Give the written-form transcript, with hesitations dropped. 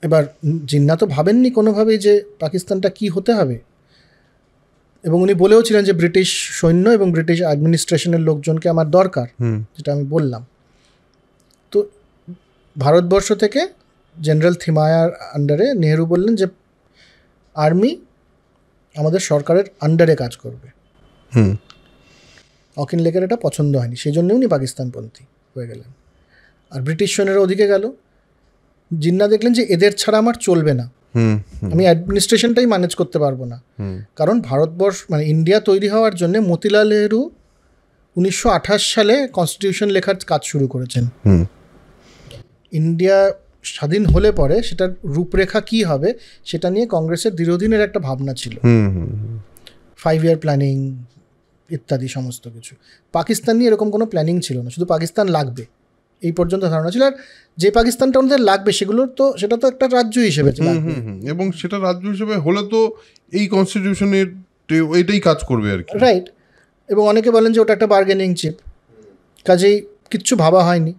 এবার জিন্না তো ভাবেননি কোনোভাবেই যে পাকিস্তানটা কি হতে হবে, এবং উনি বলেও ছিলেন যে ব্রিটিশ সৈন্য এবং ব্রিটিশ অ্যাডমিনিস্ট্রেশনের লোকজনকে আমার দরকার, যেটা আমি বললাম। তো ভারতবর্ষ থেকে জেনারেল থিমায়ার আন্ডারে নেহেরু বললেন যে আর্মি আমাদের সরকারের আন্ডারে কাজ করবে। অকিনলেকের এটা পছন্দ হয়নি, সেই জন্য উনি পাকিস্তানপন্থী হয়ে গেলেন। আর ব্রিটিশ সৈন্যরা ওদিকে গেল। জিন্না দেখলেন যে এদের ছাড়া আমার চলবে না, আমি অ্যাডমিনিস্ট্রেশনটাই ম্যানেজ করতে পারবো না। কারণ ভারতবর্ষ মানে ইন্ডিয়া তৈরি হওয়ার জন্য মতিলাল নেহেরু 1928 সালে কনস্টিটিউশন লেখার কাজ শুরু করেছেন। ইন্ডিয়া স্বাধীন হলে পরে সেটার রূপরেখা কি হবে সেটা নিয়ে কংগ্রেসের দীর্ঘদিনের একটা ভাবনা ছিল, 5 ইয়ার প্ল্যানিং ইত্যাদি সমস্ত কিছু। পাকিস্তান নিয়ে এরকম কোনো প্ল্যানিং ছিল না, শুধু পাকিস্তান লাগবে এই পর্যন্ত ধারণা ছিল। আর যে পাকিস্তানটা আমাদের লাগবে সেটা তো একটা রাজ্য হিসেবে এবং সেটা রাজ্য হিসেবে হলে তো এই কনস্টিটিউশনের এইটাই কাজ করবে আর কি, রাইট। এবং অনেকে বলেন যে ওটা একটা বার্গেনিং চিপ, কাজেই কিচ্ছু ভাবা হয়নি।